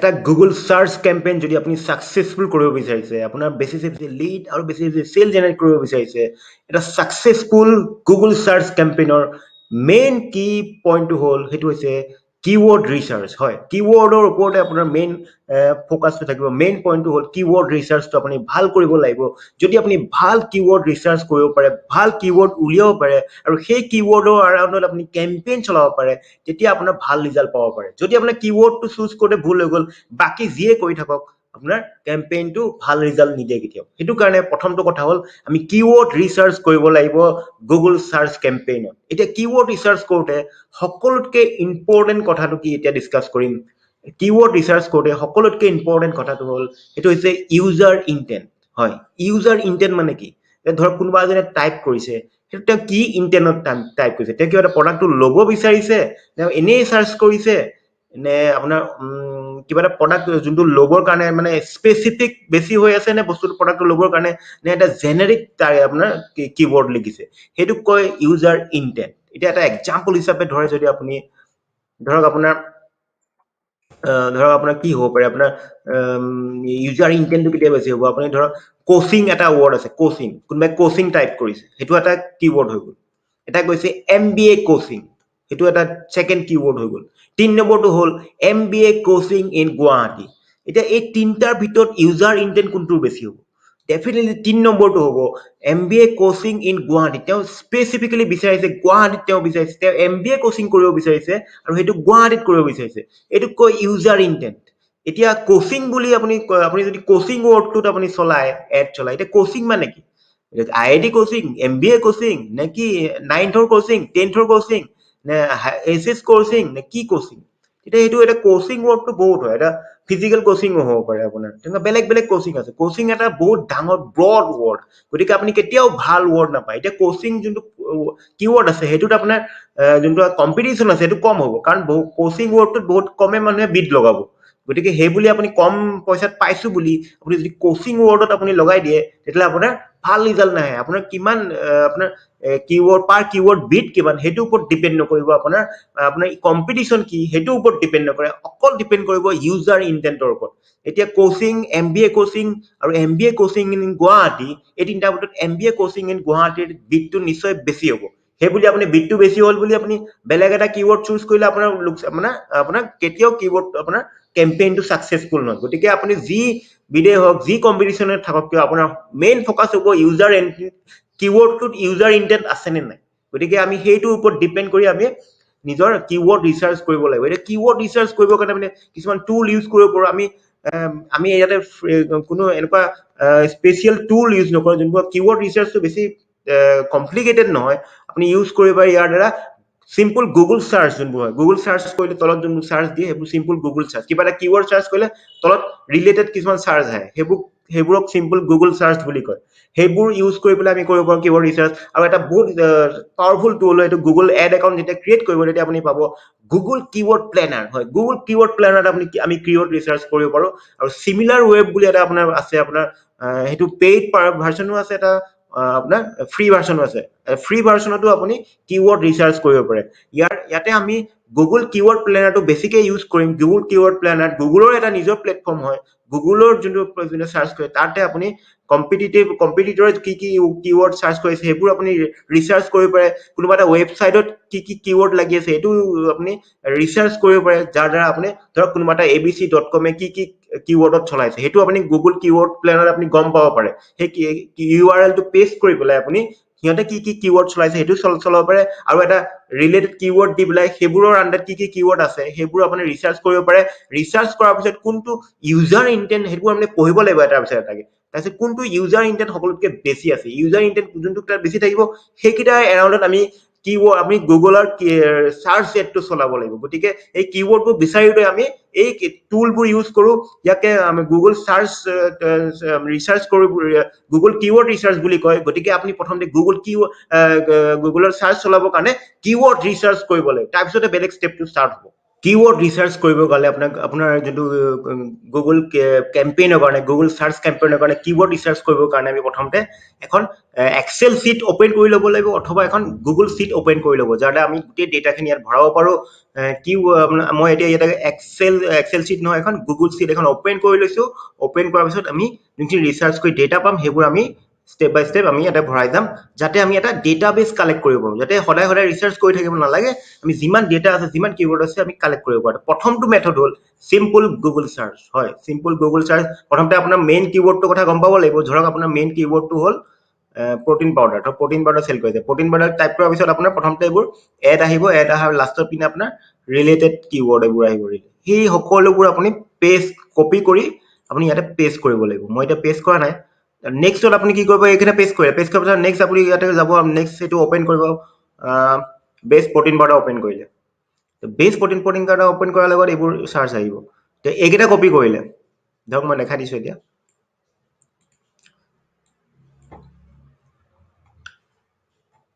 এটা Google search campaign যদি আপুনি সাকসেসফুল কৰিব বিচাৰিছে আপোনাৰ বেছি লিড আৰু বেছি সেল জেনাৰেট কৰিব বিচাৰিছে এটা সাকসেসফুল গুগল সাৰ্চ কেম্পেইনৰ মেইন কি পইণ্টটো হ'ল সেইটো হৈছে কিৱৰ্ড ৰিচাৰ্চ হয় কিৱৰ্ডৰ ওপৰতে আপোনাৰ মেইন ফোকাসটো থাকিব মেইন পইণ্টটো হ'ল কিৱৰ্ড ৰিচাৰ্চটো আপুনি ভাল কৰিব লাগিব যদি আপুনি ভাল কিৱৰ্ড ৰিচাৰ্চ কৰিব পাৰে ভাল কিৱৰ্ড উলিয়াব পাৰে আৰু সেই কিৱৰ্ডৰ আৰাউণ্ডত আপুনি কেম্পেইন চলাব পাৰে তেতিয়া আপোনাৰ ভাল ৰিজাল্ট পাব পাৰে যদি আপোনাৰ কিৱৰ্ডটো চুজ কৰোতে ভুল হৈ গ'ল বাকি যিয়ে কৰি থাকক আপোনাৰ কেম্পেইনটো ভাল ৰিজাল্ট নিদিয়ে কেতিয়াও সেইটো কাৰণে প্ৰথমটো কথা হ'ল আমি কিৱৰ্ড ৰিচাৰ্চ কৰিব লাগিব গুগল সাৰ্চ কেম্পেইনত এতিয়া কিৱৰ্ড ৰিচাৰ্চ কৰোতে সকলোতকে ইম্পৰ্টেন্ট কথাটো কি এতিয়া ডিসকাস কৰিম কিৱৰ্ড ৰিচাৰ্চ কৰোতে সকলোতকে ইম্পৰ্টেন্ট কথাটো হ'ল এটো হৈছে ইউজাৰ ইনটেন্ট হয় ইউজাৰ ইনটেন্ট মানে কি ধৰক কোনোবা এজনে টাইপ কৰিছে সেইটো তেওঁ কি ইনটেন্টত টাইপ কৰিছে তেওঁ কিবা এটা প্ৰডাক্টটো ল'ব বিচাৰিছে নে এনেই সাৰ্চ কৰিছে নে আপোনাৰ কিবা এটা প্ৰডাক্ট যোনটো ল'বৰ কাৰণে মানে স্পেসিফিক বেছি হৈ আছে নে বস্তুটো প্ৰডাক্টটো ল'বৰ কাৰণে নে এটা জেনেৰিক আপোনাৰ কিৱৰ্ড লিখিছে সেইটো কয় ইউজাৰ ইনটেন্ট এটা এটা এক্সাম্পল হিচাপে ধৰে যদি আপুনি ধৰক আপোনাৰ কি হ'ব পাৰে আপোনাৰ ইউজাৰ ইনটেন্টটো কেতিয়া বেছি হ'ব আপুনি ধৰক কোচিং এটা ৱৰ্ড আছে কোচিং কোনোবাই কোচিং টাইপ কৰিছে সেইটো এটা কিৱৰ্ড হৈ গ'ল এটা কৈছে এমবিএ কোচিং সেইটো এটা সেকেন্ড কিৱৰ্ড হৈ গ'ল 3 নম্বৰটো হ'ল এমবিএ কোচিং ইন গুৱাহাটী এটা এই তিনটাৰ ভিতৰত ইউজাৰ ইনটেন্ট কোনটো বেছি হ'ব ডেফিনেটলি 3 নম্বৰটো হ'ব এমবিএ কোচিং ইন গুৱাহাটী তেওঁ স্পেসিফিক্যালি বিচাৰিছে গুৱাহাটীত তেওঁ বিচাৰিছে তেওঁ এমবিএ কোচিং কৰিব বিচাৰিছে আৰু সেইটো গুৱাহাটীত কৰিব বিচাৰিছে এটো কয় ইউজাৰ ইনটেন্ট এতিয়া কোচিং বুলি আপুনি যদি কোচিং ৱৰ্ডটোত আপুনি চলাই এড চলাই এটা কোচিং মানে কি আইআইটি কোচিং এমবিএ কোচিং নে কি 9th কোচিং 10th কোচিং নে এসএস কোচিং নে কি কোচিং এটা এইটো এটা কোচিং ৱৰ্ডটো বহুত হয় এটা ফিজিক্যাল কোচিং হ'ব পাৰে আপোনাৰ তেনেকুৱা বেলেগ বেলেগ কোচিং আছে কোচিং এটা বহুত ডাঙৰ ব্ৰড ৱৰ্ড গতিকে আপুনি কেতিয়াও ভাল ৱৰ্ড নাপায় এতিয়া কোচিং যোনটো কিৱৰ্ড আছে হেতুত আপোনাৰ যোনটো কম্পিটিশন আছে হেতু কম হ'ব কাৰণ কোচিং ৱৰ্ডটোত বহুত কমে মানুহে বিট লগাব গতিকে হে বুলি আপুনি কম পইচাত পাইছো বুলি আপুনি যদি কোচিং ৱৰ্ডত আপুনি লগাই দিয়ে তেতিয়া আপোনাৰ ভাল ৰিজাল্ট নাহে আপোনাৰ কিমান আপোনাৰ কিৱৰ্ড পাৰ কিৱৰ্ড বিট কিমান হেতু ওপৰত ডিপেন্ড নকৰিব আপোনাৰ কম্পিটিশন কি হেতু ওপৰত ডিপেন্ড নকৰে অকল ডিপেন্ড কৰিব ইউজাৰ ইনটেন্টৰ ওপৰত এতিয়া কোচিং এমবিএ কোচিং আৰু এমবিএ কোচিং ইন গুৱাহাটী এই তিনটা ভিতৰত এমবিএ কোচিং ইন গুৱাহাটীৰ বিটটো নিশ্চয় বেছি হ'ব সেই বুলি আপুনি বিটটো বেছি হ'ল বুলি আপুনি বেলেগ এটা কিৱৰ্ড চুজ কৰিলে আপোনাৰ কেতিয়াও কিৱৰ্ড আপোনাৰ কেম্পেইনটো সাকসেসফুল নহয় গতিকে আপুনি যি বিডে হওক যি কম্পিটিশনে থাকক কিয় আপোনাৰ মেইন ফোকাস হ'ব ইউজাৰ কিৱৰ্ডটোত ইউজাৰ ইনটেন্ট আছে নে নাই গতিকে আমি সেইটোৰ ওপৰত ডিপেন্ড কৰি আমি নিজৰ কিৱৰ্ড ৰিচাৰ্চ কৰিব লাগিব এটা কিৱৰ্ড ৰিচাৰ্চ কৰিবৰ কাৰণে মানে কিছুমান টুল ইউজ কৰিব পাৰো আমি ইয়াতে কোনো এনেকুৱা স্পেশাল টুল ইউজ নকৰো যোনবোৰ কিৱৰ্ড ৰিচাৰ্চটো বেছি কমপ্লিকেটেড নহয় আপুনি ইউজ কৰিব পাৰে ইয়াৰ দ্বাৰা সিম্পল গুগল সাৰ্চ যোনবোৰ হয় গুগল সাৰ্চ কৰিলে তলত যোনবোৰ সাৰ্চ দিয়ে সেইবোৰ সিম্পল গুগল সাৰ্চ কিবা এটা কিৱৰ্ড সাৰ্চ কৰিলে তলত ৰিলেটেড কিছুমান সাৰ্চ আহে সেইবোৰক সিম্পল গুগল সাৰ্চ বুলি কয় সেইবোৰ ইউজ কৰি পেলাই আমি কৰিব পাৰো কিৱৰ্ড ৰিচাৰ্চ আৰু এটা বহুত পাৱাৰফুল টুল হয় এইটো গুগল এড একাউন্ট যেতিয়া ক্ৰিয়েট কৰিব তেতিয়া আপুনি পাব গুগল কিৱৰ্ড প্লেনাৰ হয় গুগল কিৱৰ্ড প্লেনাৰত আমি কিৱৰ্ড ৰিচাৰ্চ কৰিব পাৰো আৰু সিমিলাৰ ৱেব বুলি এটা আপোনাৰ আছে আপোনাৰ হেতু পেইড ভাৰ্সনো আছে এটা আপোনাৰ ফ্ৰী ভাৰ্সনো আছে ফ্ৰী ভাৰ্সনতো আপুনি কিৱৰ্ড ৰিচাৰ্চ কৰিব পাৰে ইয়াতে আমি গুগল কিৱৰ্ড প্লেনাৰটো বেছিকে ইউজ কৰিম গুগল কিৱৰ্ড প্লেনাৰ গুগলৰ এটা নিজৰ প্লেটফৰ্ম হয় গুগলৰ যোনটো সাৰ্চ কৰে তাতে আপুনি কম্পিটিটৰে কি কিৱৰ্ড সাৰ্চ কৰিছে সেইবোৰ আপুনি ৰিচাৰ্চ কৰিব পাৰে কোনোবা এটা ৱেবসাইটত কি কিৱৰ্ড লাগি আছে এটো আপুনি ৰিচাৰ্চ কৰিব পাৰে যাৰ দ্বাৰা আপুনি ধৰক কোনোবা এটা abc.com কি কিৱৰ্ডত চলাইছে হেতু আপুনি গুগল কিৱৰ্ড প্লেনাৰত আপুনি গম পাব পাৰে সেই URL টো পেস্ট কৰি পেলাই আপুনি সিহঁতে কি কিৱৰ্ড চলাইছে হেতু চলাব পাৰে আৰু এটা ৰিলেটেড কিৱৰ্ড দি পেলাই সেইবোৰৰ আন্ডাৰত কি কিৱৰ্ড আছে সেইবোৰ আপুনি ৰিচাৰ্চ কৰিব পাৰে ৰিচাৰ্চ কৰাৰ পিছত কোনটো ইউজাৰ ইনটেন্ট হেতু আপুনি পঢ়িব লাগিব এটাৰ পিছত এটাকে তাৰপিছত কোনটো ইউজাৰ ইনটেন্ট সকলোতকে বেছি আছে ইউজাৰ ইনটেন্ট যোনটো তাত বেছি থাকিব সেইকেইটা এৰাউণ্ডত আমি কিৱৰ্ড আমি গুগলৰ সাৰ্চ সেটটো চলাব লাগিব গতিকে এই কিৱৰ্ডবোৰ বিচাৰিলে আমি এই টুলবোৰ ইউজ কৰো ইয়াকে আমি গুগল সাৰ্চ ৰিচাৰ্চ কৰো গুগল কিৱৰ্ড ৰিচাৰ্চ বুলি কয় গতিকে আপুনি প্ৰথমতে গুগলৰ সাৰ্চ চলাবৰ কাৰণে কিৱৰ্ড ৰিচাৰ্চ কৰিব লাগিব তাৰ পিছতে বেলেগ ষ্টেপটো ষ্টাৰ্ট হ'ব keyword research কৰিবৰ কাৰণে আপোনাৰ যেটো গুগল কেম্পেইনৰ কাৰণে গুগল সাৰ্চ কেম্পেইনৰ কাৰণে keyword research কৰিবৰ কাৰণে আমি প্ৰথমতে এখন এক্সেল শীট ওপেন কৰি ল'ব লাগিব অথবা এখন গুগল শীট ওপেন কৰি ল'ব যাতে আমি গোটেই ডেটাখিনি ইয়াত ভৰাব পাৰো কি মই এতিয়া ইয়াতে এক্সেল শীট নহয় এখন গুগল শীট এখন ওপেন কৰি লৈছো ওপেন কৰাৰ পিছত আমি যোনখিনি ৰিসাৰ্চ কৰি ডেটা পাম সেইবোৰ আমি step by step আমি এটা ভৰাই যাম যাতে আমি এটা ডেটাবেস কালেক্ট কৰিব পাৰো যাতে সদায় সদায় ৰিসাৰ্চ কৰি থাকিব নালাগে আমি যিমান ডেটা আছে যিমান কিৱৰ্ড আছে আমি কালেক্ট কৰিব পাৰো প্ৰথমটো মেথড হল সিম্পল গুগল সাৰ্চ হয় সিম্পল গুগল সাৰ্চ প্ৰথমতে আপোনাৰ মেইন কিৱৰ্ডৰ কথা গম পাব লাগিব ধৰক আপোনাৰ মেইন কিৱৰ্ডটো হল protein powder তো protein powder সেল কৰিছে protein powder টাইপ কৰাৰ পিছত আপোনাৰ প্ৰথমতে এইবোৰ এড আহিব এড আহাৰ লাষ্টৰ পিনে আপোনাৰ ৰিলেটেড কিৱৰ্ড এইবোৰ আহিব সেই সকলোবোৰ আপুনি পেস্ট কপি কৰি আপুনি ইয়াতে পেস্ট কৰিব লাগিব মই এটা পেস্ট কৰা নাই নেক্সট হল আপুনি কি কৰিব এইখানে পেস্ট কৰে পেস্ট কৰাৰ পিছত নেক্সট আপুনি ইয়াতে যাব নেক্সট এটো ওপেন কৰিব বেস protein powder ওপেন কৰিলে বেস protein powder ওপেন কৰাৰ লগত এইবোৰ সাৰ্চ আহিব তে এইকেইটা কপি কৰিলে ধৰক মই দেখা দিছো এতিয়া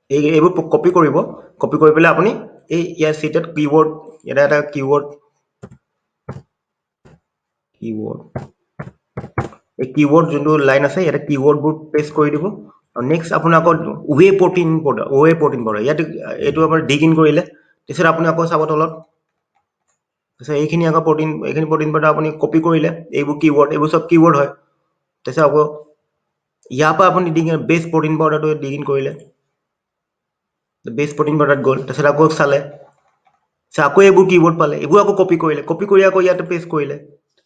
এইবোৰ কপি কৰিব কপি কৰি পেলাই আপুনি এই ইয়াৰ সিটত কিৱৰ্ড এটা কিৱৰ্ড এই কিৱৰ্ড যোনটো লাইন আছে ইয়াতে কিৱৰ্ড বোৰ পেস্ট কৰি দিব আৰু নেক্সট আপোনাৰ আকৌ ৱে প্ৰটিন পাউডাৰ ইয়াতে এইটো আমাৰ ডিগ ইন কৰিলে তাৰপিছত আপুনি আকৌ চাব তলত তাৰপিছত এইখিনি আকৌ এইখিনি প্ৰটিন পাউডাৰ আপুনি কপি কৰিলে এইবোৰ সব কিৱৰ্ড হয় তাৰপিছত আকৌ ইয়াৰ পৰা আপুনি বেস প্ৰটিন পাউডাৰটো ডিগ ইন কৰিলে বেস প্ৰটিন পাউডাৰত গ'ল তাৰপিছত আকৌ চালে আকৌ এইবোৰ কিৱৰ্ড পালে এইবোৰ আকৌ কপি কৰি আকৌ ইয়াতে পেস্ট কৰিলে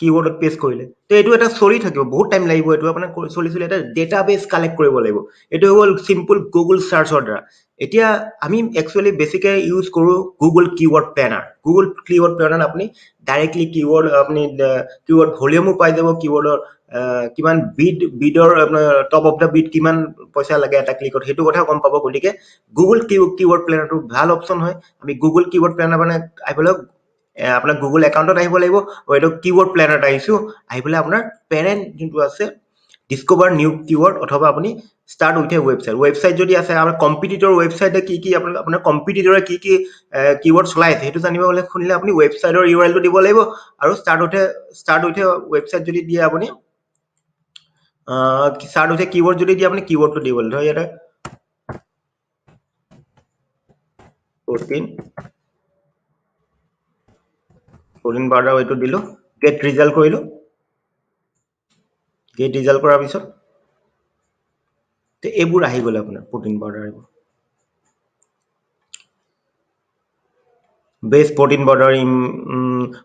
কিৱৰ্ডত পেস্ট কৰিলে তো এইটো এটা চলি থাকিব বহুত টাইম লাগিব এইটো আপোনাৰ চলি এটা ডেটাবেস কালেক্ট কৰিব লাগিব এইটো হ'ল সিম্পল গুগল সাৰ্চৰ দ্বাৰা এতিয়া আমি একচুয়ালি বেসিকে ইউজ কৰো গুগল কিৱৰ্ড প্লেনাৰ আপুনি ডাইৰেক্টলি কিৱৰ্ড আপুনি কিৱৰ্ড ভলিউমো পাই যাব কিৱৰ্ডৰ কিমান বিডৰ টপ অফ দা বিড কিমান পইচা লাগে এটা ক্লিকত হেতু কথা গম পাব গতিকে গুগল কিৱৰ্ড প্লেনাৰটো ভাল অপচন হয় আমি গুগল কিৱৰ্ড প্লেনাৰ মানে আহিবলৈ আপোনাৰ গুগল একাউণ্টত আহিব লাগিব আৰু এইটো কিৱৰ্ড প্লেনাৰত আহিছো আহি পেলাই আপোনাৰ পেৰেন্ট যোনটো আছে ডিসকভাৰ নিউ কিৱৰ্ড অথবা আপুনি স্টাৰ্ট উইথ এ ৱেবসাইট যদি আছে আমাৰ কম্পিটিটৰ ৱেবসাইটে কি আপোনাৰ কম্পিটিটৰে কি কিৱৰ্ড চলাই আছে সেইটো জানিব হলে শুনিলে আপুনি ৱেবসাইটৰ ইউআৰএলটো দিব লাগিব আৰু স্টাৰ্ট উইথ এ ৱেবসাইট যদি দিয়ে আপুনি স্টাৰ্ট উইথ এ কিৱৰ্ড যদি দিয়ে আপুনি কিৱৰ্ডটো দিব লাগিব ধৰ ইয়াতে protein powder এইটো দিলো get result কৰিলো get result কৰাৰ পিছত তে এইবোৰ আহি গ'ল আপোনাৰ protein powder এইবোৰ base protein powder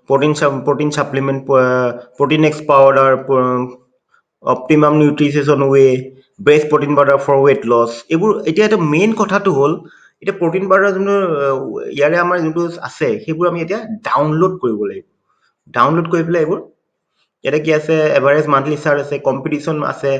protein supplement protein X powder optimum nutrition way base protein powder for weight loss এইবোৰ এতিয়া এটা মেইন কথাটো হ'ল এটা protein powder যোনটো ইয়াৰে আমাৰ যোনটো আছে সেইবোৰ আমি এতিয়া ডাউনলোড কৰিব লাগিব ডাউনলোড কৰি পেলাই এইবোৰ এটা কি আছে এভাৰেজ মান্থলি চাৰ্জ আছে কম্পিটিশন আছে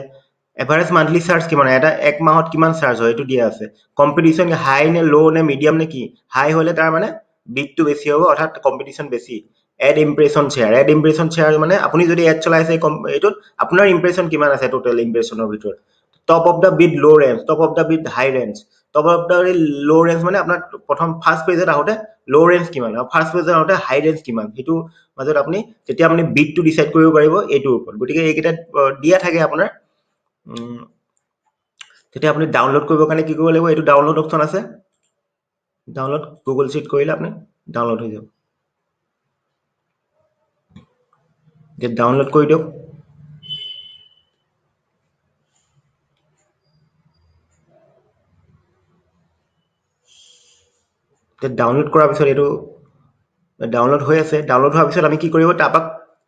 এভাৰেজ মান্থলি চাৰ্জ কিমান এটা এক মাহত কিমান চাৰ্জ হয় এইটো দিয়া আছে কম্পিটিশন হাই নে লো নে মিডিয়াম নে কি হাই হলে তাৰ মানে বিটটো বেছি হ'ব অৰ্থাৎ কম্পিটিশন বেছি এড ইমপ্ৰেছন শ্বেয়াৰ মানে আপুনি যদি এড চলাইছে এইটোত আপোনাৰ ইমপ্ৰেছন কিমান আছে টোটাল ইমপ্ৰেছনৰ ভিতৰত top of the bid low range top of the bid high range top of the low range মানে আপোনাৰ প্ৰথম ফাৰ্স্ট পেজত আহোতে লো ৰেঞ্জ কিমান আৰু ফাৰ্স্ট পেজত আহোতে হাই ৰেঞ্জ কিমান সেইটো মাজত আপুনি যেতিয়া আপুনি বিটটো ডিসাইড কৰিব পাৰিব এইটোৰ ওপৰত গতিকে এইকেইটা দিয়া থাকে আপোনাৰ তেতিয়া আপুনি ডাউনলোড কৰিবৰ কাৰণে কি কৰিব লাগিব এইটো ডাউনলোড অপচন আছে ডাউনলোড গুগল শীট কৰিলে আপুনি ডাউনলোড হৈ যাব যে ডাউনলোড কৰি দিয়ক ডাউনলোড কৰাৰ পিছত এইটো ডাউনলোড হৈ আছে ডাউনলোড হোৱাৰ পিছত আমি কি কৰিব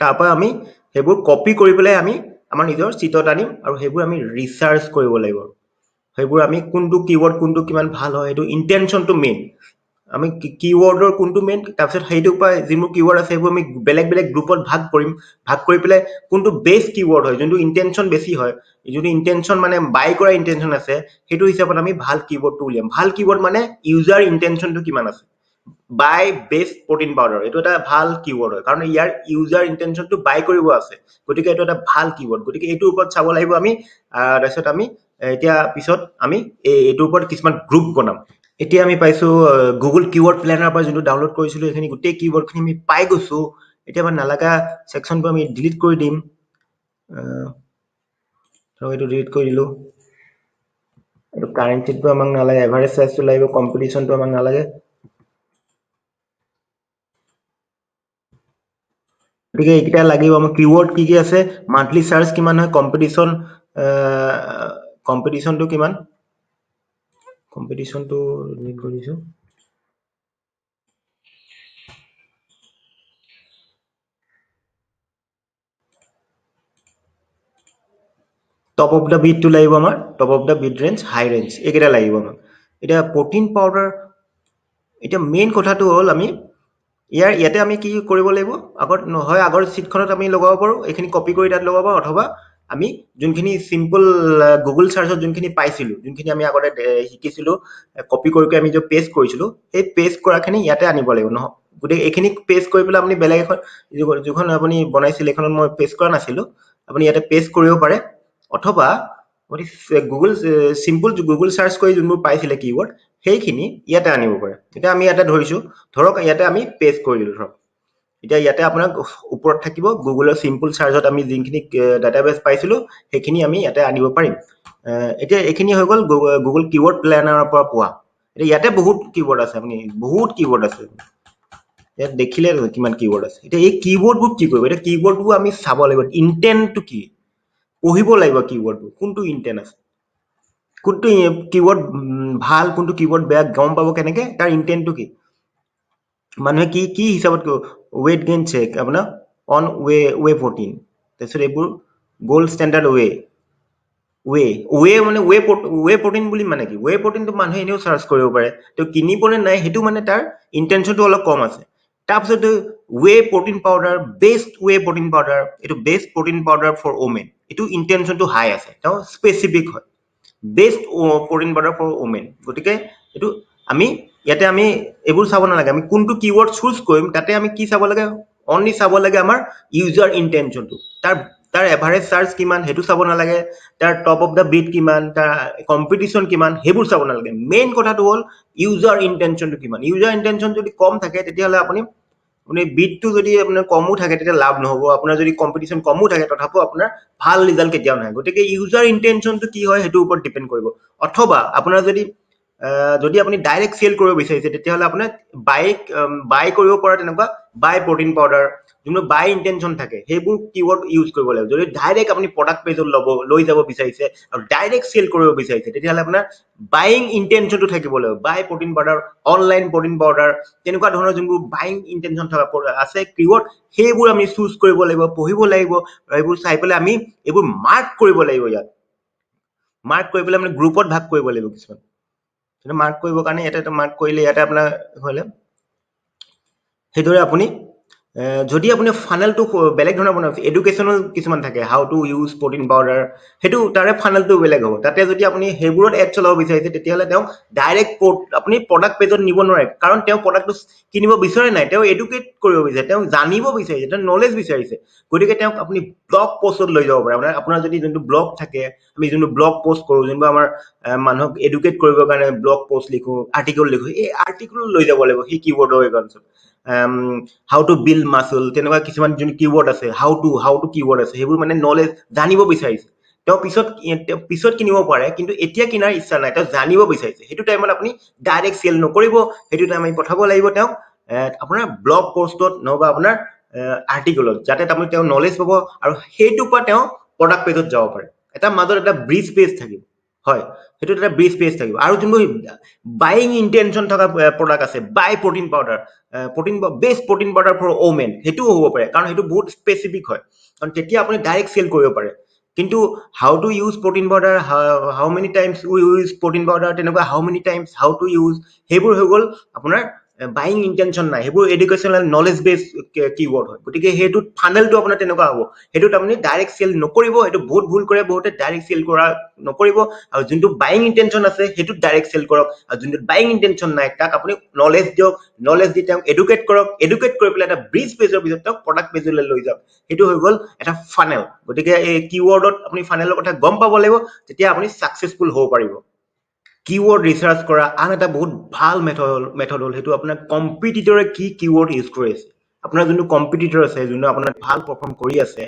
তাৰপৰা আমি সেইবোৰ কপি কৰি পেলাই আমি আমাৰ নিজৰ চিটত আনিম আৰু সেইবোৰ আমি ৰিসাৰ্চ কৰিব লাগিব সেইবোৰ আমি কোনটো কিৱৰ্ড কোনটো কিমান ভাল হয় সেইটো ইন্টেনশনটো মেইন আমি কিৱৰ্ডৰ কোনটো মেইন তাৰপিছত সেইটোৰ পৰা যিবোৰ কিৱৰ্ড আছে সেইবোৰ আমি বেলেগ বেলেগ গ্ৰুপত ভাগ কৰিম ভাগ কৰি পেলাই কোনটো বেছ কিৱৰ্ড হয় যোনটো ইন্টেনশন বেছি হয় যোনটো ইন্টেনশন মানে বাই কৰা ইন্টেনশন আছে সেইটো হিচাপত আমি ভাল কিৱৰ্ডটো উলিয়াম ভাল কিৱৰ্ড মানে ইউজাৰ ইন্টেনশনটো কিমান আছে বাই বেস protein powder এইটো এটা ভাল কিৱৰ্ড হয় কাৰণ ইয়াৰ ইউজাৰ ইন্টেনশনটো বাই কৰিব আছে গতিকে এইটো এটা ভাল কিৱৰ্ড গতিকে এইটোৰ ওপৰত চাব লাগিব আমি তাৰপিছত আমি এতিয়া পিছত আমি এইটোৰ ওপৰত কিছুমান গ্ৰুপ বনাম এতিয়া আমি পাইছো গুগল কিৱৰ্ড প্লেনাৰ পৰা যোনটো ডাউনলোড কৰিছিলো এইখিনি গোটেই কিৱৰ্ডখিনি আমি পাই গৈছো এতিয়া আমাৰ নালাগা ছেকশ্যনটো আমি ডিলিট কৰি দিম ধৰক এইটো ডিলিট কৰি দিলো এইটো কাৰেঞ্চিটো আমাক নালাগে এভাৰেজ চাইজটো লাগিব কম্পিটিশ্যনটো আমাক নালাগে গতিকে এইকেইটা লাগিব আমাক কিৱৰ্ড কি আছে মান্থলি চাৰ্জ কিমান হয় কম্পিটিশ্যনটো কিমান কম্পিটিশ্যনটো ডিলিট কৰিছো টপ অফ দ্য বিটটো লাগিব আমাৰ top of the bid range high range এইকেইটা লাগিব আমাক এতিয়া প্ৰটিন পাউডাৰ এতিয়া মেইন কথাটো হ'ল আমি ইয়াতে আমি কি কৰিব লাগিব হয় আগৰ চিটখনত আমি লগাব পাৰোঁ এইখিনি কপি কৰি তাত লগাব পাৰোঁ অথবা আমি যোনখিনি চিম্পল গুগল চাৰ্চত যোনখিনি পাইছিলোঁ যোনখিনি আমি আগতে শিকিছিলোঁ কপি কৰি আমি যে পেষ্ট কৰিছিলোঁ সেই পেষ্ট কৰাখিনি ইয়াতে আনিব লাগিব নহয় গতিকে এইখিনি পেষ্ট কৰি পেলাই আপুনি বেলেগ এখন যিখন আপুনি বনাইছিলে এইখনত মই পেষ্ট কৰা নাছিলোঁ আপুনি ইয়াতে পেষ্ট কৰিব পাৰে অথবা আপুনি গুগল চিম্পল গুগল চাৰ্চ কৰি যোনবোৰ পাইছিলে কিৱৰ্ড সেইখিনি ইয়াতে আনিব পাৰে এতিয়া আমি ইয়াতে ধৰিছোঁ ধৰক ইয়াতে আমি পেষ্ট কৰি দিলোঁ ধৰক এতিয়া ইয়াতে আপোনাৰ ওপৰত থাকিব গুগলৰ চিম্পল চাৰ্জত আমি যোনখিনি ডাটাবেছ পাইছিলোঁ সেইখিনি আমি ইয়াতে আনিব পাৰিম এতিয়া এইখিনি হৈ গ'ল গুগল কিৱৰ্ড প্লেনাৰৰ পৰা পোৱা এতিয়া ইয়াতে বহুত কিৱৰ্ড আছে আপুনি বহুত কিৱৰ্ড আছে ইয়াত দেখিলে কিমান কিৱৰ্ড আছে এতিয়া এই কিৱৰ্ডবোৰ কি কৰিব এতিয়া কিৱৰ্ডবোৰ আমি চাব লাগিব ইণ্টেণ্টটো কি পঢ়িব লাগিব কিৱৰ্ডবোৰ কোনটো ইণ্টেণ্ট আছে কোনটো কিৱৰ্ড ভাল কোনটো কিৱৰ্ড বেয়া গম পাব কেনেকে তাৰ ইণ্টেণ্টটো কি মানুহে কি কি হিচাপত ৱেট গেইন চেক আপোনাৰ অন ৱে 14 তাৰপিছত এইবোৰ গ'ল্ড ষ্টেণ্ডাৰ্ড ৱে মানে ৱে প্ৰটিন বুলি মানে কি ৱে প্ৰটিনটো মানুহে এনেও চাৰ্চ কৰিব পাৰে তো কিনিবনে নাই সেইটো মানে তাৰ ইণ্টেনশ্যনটো অলপ কম আছে তাৰপিছত whey protein powder best whey protein powder এইটো best protein powder for women এইটো ইণ্টেনশ্যনটো হাই আছে তেওঁ স্পেচিফিক হয় best protein powder for women গতিকে এইটো আমি ইয়াতে আমি এইবোৰ চাব নালাগে আমি কোনটো কিৱৰ্ড চুজ কৰিম তাতে আমি কি চাব লাগে অনলি চাব লাগে আমাৰ ইউজাৰ ইণ্টেনশ্যনটো তাৰ এভাৰেজ চাৰ্জ কিমান সেইটো চাব নালাগে তাৰ টপ অফ দ্য বিট কিমান তাৰ কম্পিটিশ্যন কিমান সেইবোৰ চাব নালাগে মেইন কথাটো হ'ল ইউজাৰ ইণ্টেনশ্যনটো কিমান ইউজাৰ ইণ্টেনশ্যন যদি কম থাকে তেতিয়াহ'লে আপুনি বিটটো যদি আপোনাৰ কমো থাকে তেতিয়া লাভ নহ'ব আপোনাৰ যদি কম্পিটিশ্যন কমো থাকে তথাপিও আপোনাৰ ভাল ৰিজাল্ট কেতিয়াও নাহে গতিকে ইউজাৰ ইণ্টেনশ্যনটো কি হয় সেইটোৰ ওপৰত ডিপেণ্ড কৰিব অথবা আপোনাৰ যদি আপুনি ডাইৰেক্ট চেল কৰিব বিচাৰিছে তেতিয়াহ'লে আপোনাৰ বাই কৰিব পৰা তেনেকুৱা বাই প্ৰটিন পাউডাৰ যোনবোৰ বাই ইণ্টেনশ্যন থাকে সেইবোৰ কিৱৰ্ড ইউজ কৰিব লাগিব যদি ডাইৰেক্ট আপুনি প্ৰডাক্ট পেজত লৈ যাব বিচাৰিছে আৰু ডাইৰেক্ট চেল কৰিব বিচাৰিছে তেতিয়াহ'লে আপোনাৰ বাইং ইণ্টেনশ্যনটো থাকিব লাগিব buy protein powder online protein powder তেনেকুৱা ধৰণৰ যোনবোৰ বাইং ইণ্টেনশ্যন থকা আছে কিৱৰ্ড সেইবোৰ আমি চুজ কৰিব লাগিব পঢ়িব লাগিব এইবোৰ চাই পেলাই আমি এইবোৰ মাৰ্ক কৰিব লাগিব ইয়াত মাৰ্ক কৰি পেলাই মানে গ্ৰুপত ভাগ কৰিব লাগিব কিছুমান মাৰ্ক কৰিবৰ কাৰণে ইয়াতে মাৰ্ক কৰিলে ইয়াতে আপোনাৰ হ'লে সেইদৰে আপুনি যদি আপুনি ফানেলটো বেলেগ ধৰণৰ বনাব এডুকেশ্যনেল কিছুমান থাকে হাউ টু ইউজ প্ৰটিন পাউডাৰ সেইটো তাৰে ফানেলটো বেলেগ হ'ব তাতে যদি আপুনি সেইবোৰত এড চলাব বিচাৰিছে তেতিয়াহ'লে তেওঁ ডাইৰেক্ট আপুনি প্ৰডাক্ট পেজত নিব নোৱাৰে কাৰণ তেওঁ প্ৰডাক্টটো কিনিব বিচৰা নাই তেওঁ এডুকেট কৰিব বিচাৰে তেওঁ জানিব বিচাৰিছে তেওঁ নলেজ বিচাৰিছে গতিকে তেওঁক আপুনি ব্লগ পষ্টত লৈ যাব পাৰে আপোনাৰ যদি যোনটো ব্লগ থাকে আমি যোনটো ব্লগ পষ্ট কৰোঁ যোনবোৰ আমাৰ মানুহক এডুকেট কৰিবৰ কাৰণে ব্লগ পষ্ট লিখোঁ আৰ্টিকল লিখোঁ এই আৰ্টিকল লৈ যাব লাগিব সেই কিৱৰ্ডৰ এগেইনষ্টত হাউ টু বিল্ড মাচল তেনেকুৱা কিছুমান যোন কিৱৰ্ড আছে হাউ টু কিৱৰ্ড আছে সেইবোৰ মানে নলেজ জানিব বিচাৰিছে তেওঁ পিছত কিনিব পাৰে কিন্তু এতিয়া কিনাৰ ইচ্ছা নাই তেওঁ জানিব বিচাৰিছে সেইটো টাইমত আপুনি ডাইৰেক্ট চেল নকৰিব সেইটো টাইম আমি পঠাব লাগিব তেওঁক আপোনাৰ ব্লগ পষ্টত নহবা আপোনাৰ আৰ্টিকলত যাতে আপুনি তেওঁ নলেজ পাব আৰু সেইটোৰ পৰা তেওঁ প্ৰডাক্ট পেজত যাব পাৰে এটা মাজত এটা ব্ৰিজ পেজ থাকিব হয় সেইটো এটা ব্ৰিজ পেজ থাকিব আৰু যোনবোৰ বাইং ইণ্টেনশ্যন থকা প্ৰডাক্ট আছে buy protein powder best protein powder for women সেইটোও হ'ব পাৰে কাৰণ সেইটো বহুত স্পেচিফিক হয় কাৰণ তেতিয়া আপুনি ডাইৰেক্ট চেল কৰিব পাৰে কিন্তু how to use protein powder how many times use protein powder তেনেকুৱা how many times how to use সেইবোৰ হৈ গ'ল আপোনাৰ বাইং ইণ্টেনশ্যন নাই সেইবোৰ এডুকেশ্যনেল নলেজ বেছ কিৱৰ্ড হয় গতিকে সেইটোত ফানেলটো আপোনাৰ তেনেকুৱা হ'ব সেইটোত আপুনি ডাইৰেক্ট চেল নকৰিব সেইটো বহুত ভুল কৰে বহুতে ডাইৰেক্ট চেল কৰা নকৰিব আৰু যোনটো বাইং ইণ্টেনশ্যন আছে সেইটোত ডাইৰেক্ট চেল কৰক আৰু যোনটো বাইং ইণ্টেনশ্যন নাই তাক আপুনি নলেজ দিয়ক নলেজ দি তেওঁক এডুকেট কৰক এডুকেট কৰি পেলাই এটা ব্ৰিজ পেজৰ পিছত তেওঁক প্ৰডাক্ট পেজলৈ লৈ যাওক সেইটো হৈ গ'ল এটা ফানেল গতিকে এই কিৱৰ্ডত আপুনি ফানেলৰ কথা গম পাব লাগিব তেতিয়া আপুনি ছাকচেছফুল হ'ব পাৰিব কিৱৰ্ড ৰিচাৰ্চ কৰা আন এটা বহুত ভাল মেথড হ'ল সেইটো আপোনাৰ কম্পিটিটৰে কি কিৱৰ্ড ইউজ কৰি আছে আপোনাৰ যোনটো কম্পিটিটৰ আছে যোনটো আপোনাৰ ভাল পাৰফৰ্ম কৰি আছে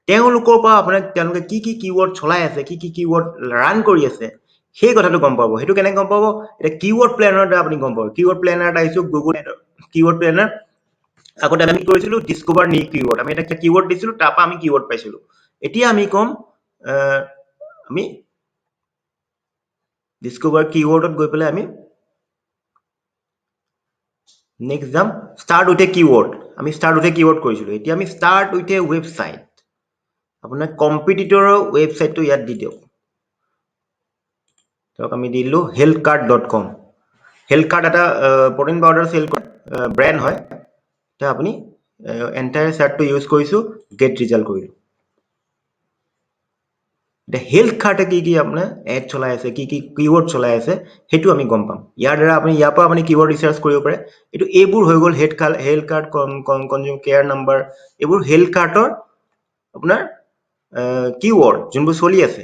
তেওঁলোকৰ পৰা আপোনাক তেওঁলোকে কি কি কিৱৰ্ড চলাই আছে কি কি কিৱৰ্ড ৰান কৰি আছে সেই কথাটো গম পাব সেইটো কেনেকৈ গম পাব এটা কিৱৰ্ড প্লেনাৰৰ দ্বাৰা আপুনি গম পাব কিৱৰ্ড প্লেনাৰ এটা আহিছো গুগল কিৱৰ্ড প্লেনাৰ আগতে আমি কৰিছিলো ডিস্কভাৰ নিউ কিৱৰ্ড আমি এটা কিৱৰ্ড দিছিলো তাৰ পৰা আমি কিৱৰ্ড পাইছিলো এতিয়া আমি কম আমি ডিস্কভাৰ কিৱৰ্ডত গৈ পেলাই আমি নেক্সট যাম ষ্টাৰ্ট উইথ এ কিৱৰ্ড আমি ষ্টাৰ্ট উইথ এ কিৱৰ্ড কৰিছিলো এতিয়া আমি ষ্টাৰ্ট উইথ এ ৱেবছাইট আপোনাৰ কম্পিটিটৰৰ ৱেবছাইটটো ইয়াত দি দিয়ক তেওঁক আমি দিলোঁ healthcard.com healthcard এটা প্ৰটিন পাউডাৰ চেল কৰা ব্ৰেণ্ড হয় এতিয়া আপুনি এণ্টায়াৰ চাৰ্টটো ইউজ কৰিছোঁ গেট ৰিজাল্ট কৰিলোঁ এতিয়া হেল্থ কাৰ্ডে কি কি আপোনাৰ এড চলাই আছে কি কি কিৱৰ্ড চলাই আছে সেইটো আমি গম পাম ইয়াৰ দ্বাৰা আপুনি ইয়াৰ পৰা আপুনি কিৱৰ্ড ৰিচাৰ্চ কৰিব পাৰে এইটো এইবোৰ হৈ গ'ল health card consume care number এইবোৰ হেল্থ কাৰ্ডৰ আপোনাৰ কিৱৰ্ড যোনবোৰ চলি আছে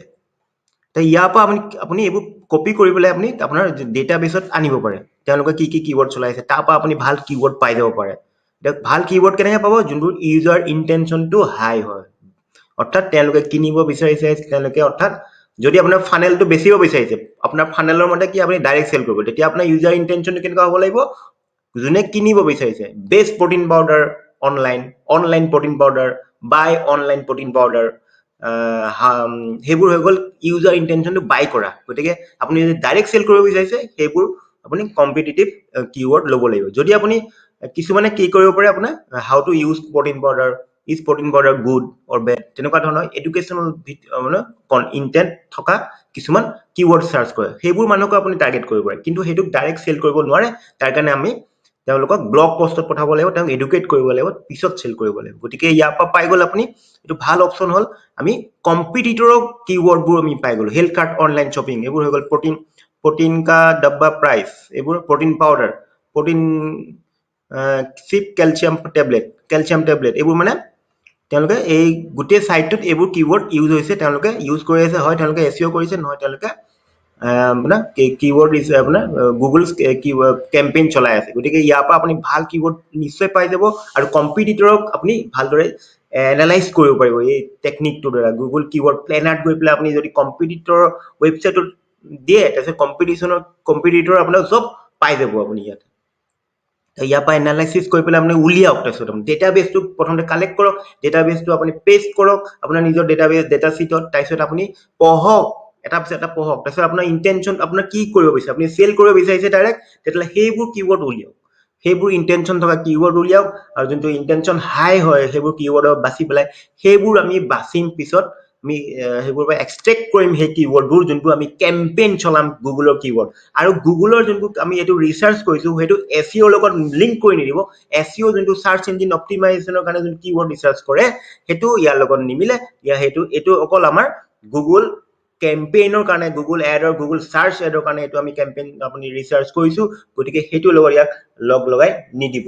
ইয়াৰ পৰা আপুনি এইবোৰ কপি কৰি পেলাই আপুনি আপোনাৰ ডেটাবেছত আনিব পাৰে তেওঁলোকে কি কি কিৱৰ্ড চলাইছে তাৰ পৰা আপুনি ভাল কিৱৰ্ড পাই যাব পাৰে এতিয়া ভাল কিৱৰ্ড কেনেকৈ পাব যোনবোৰ ইউজাৰ ইণ্টেনশ্যনটো হাই হয় অৰ্থাৎ তেওঁলোকে কিনিব বিচাৰিছে তেওঁলোকে অৰ্থাৎ যদি আপোনাৰ ফানেলটো বেচিব বিচাৰিছে আপোনাৰ ফানেলৰ মতে কি আপুনি ডাইৰেক্ট চেল কৰিব তেতিয়া আপোনাৰ ইউজাৰ ইণ্টেনশ্যনটো কেনেকুৱা হ'ব লাগিব যোনে কিনিব বিচাৰিছে best protein powder online protein powder buy online protein powder সেইবোৰ হৈ গ'ল ইউজাৰ ইণ্টেনশ্যনটো বাই কৰা গতিকে আপুনি যদি ডাইৰেক্ট চেল কৰিব বিচাৰিছে সেইবোৰ আপুনি কম্পিটিটিভ কিৱৰ্ড ল'ব লাগিব যদি আপুনি কিছুমানে কি কৰিব পাৰে আপোনাৰ how to use protein powder is protein powder good or bad তেনেকুৱা ধৰণৰ এডুকেশ্যনেল মানে ইণ্টেণ্ট থকা কিছুমান কিৱৰ্ড চাৰ্চ কৰে সেইবোৰ মানুহকো আপুনি টাৰ্গেট কৰিব পাৰে কিন্তু সেইটোক ডাইৰেক্ট চেল কৰিব নোৱাৰে তাৰ কাৰণে আমি তেওঁলোকক ব্লগ পষ্টত পঠাব লাগিব তেওঁক এডুকেট কৰিব লাগিব পিছত চেল কৰিব লাগিব গতিকে ইয়াৰ পৰা পাই গ'ল আপুনি এইটো ভাল অপশ্যন হ'ল আমি কম্পিটিটৰৰ কিৱৰ্ডবোৰ আমি পাই গ'লো হেল্থ কাৰ্ড অনলাইন শ্বপিং এইবোৰ হৈ গ'ল প্ৰটিন কা ডাব্বা প্ৰাইচ এইবোৰ প্ৰটিন পাউডাৰ প্ৰটিন চিপ কেলছিয়াম টেবলেট এইবোৰ মানে তেওঁলোকে এই গোটেই চাইটটোত এইবোৰ কিৱৰ্ড ইউজ হৈছে তেওঁলোকে ইউজ কৰি আছে হয় তেওঁলোকে এচিঅ' কৰিছে নহয় তেওঁলোকে আপোনাৰ কিৱৰ্ড আপোনাৰ গুগল কেম্পেইন চলাই আছে গতিকে ইয়াৰ পৰা আপুনি ভাল কিৱৰ্ড নিশ্চয় পাই যাব আৰু কম্পিটিটৰক আপুনি ভালদৰে এনালাইজ কৰিব পাৰিব এই টেকনিকটোৰ দ্বাৰা গুগল কিৱৰ্ড প্লেনাৰত গৈ পেলাই আপুনি যদি কম্পিটিটৰৰ ৱেবছাইটত দিয়ে তাৰপিছত কম্পিটিটৰ আপোনাৰ চব পাই যাব আপুনি ইয়াত ইয়াৰ পৰা এনালাইচিছ কৰি পেলাই আপুনি উলিয়াওক তাৰপিছত ডেটাবেছটো প্ৰথমতে কালেক্ট কৰক ডেটাবেছটো আপুনি পেষ্ট কৰক আপোনাৰ নিজৰ ডেটা শ্বীটত তাৰপিছত আপুনি পঢ়ক এটা পিছত এটা পঢ়ক তাৰপিছত আপোনাৰ ইণ্টেনশ্যন আপোনাৰ কি কৰিব বিচাৰে আপুনি চেল কৰিব বিচাৰিছে ডাইৰেক্ট তেতিয়াহ'লে সেইবোৰ কিৱৰ্ড উলিয়াওক সেইবোৰ ইণ্টেনশ্যন থকা কিৱৰ্ড উলিয়াওক আৰু যোনটো ইণ্টেনশ্যন হাই হয় সেইবোৰ কিৱৰ্ডৰ বাছি পেলাই সেইবোৰ আমি বাচিম পিছত আমি সেইবোৰ পৰা এক্সট্ৰেক্ট কৰিম সেই কিৱৰ্ডবোৰ যোনটো আমি কেম্পেইন চলাম গুগলৰ কিৱৰ্ড আৰু গুগলৰ যোনটো আমি এইটো ৰিচাৰ্চ কৰিছোঁ সেইটো এচিঅ'ৰ লগত লিংক কৰি নিদিব এচিঅ' যোনটো চাৰ্চ ইঞ্জিন অপ্টিমাইজেশ্যনৰ কাৰণে যোনটো কিৱৰ্ড ৰিচাৰ্চ কৰে সেইটো ইয়াৰ লগত নিমিলে এইটো অকল আমাৰ গুগল কেম্পেইনৰ কাৰণে গুগল এডৰ গুগল চাৰ্চ এডৰ কাৰণে এইটো আমি কেম্পেইন আপুনি ৰিচাৰ্চ কৰিছোঁ গতিকে সেইটো লগত ইয়াক লগ লগাই নিদিব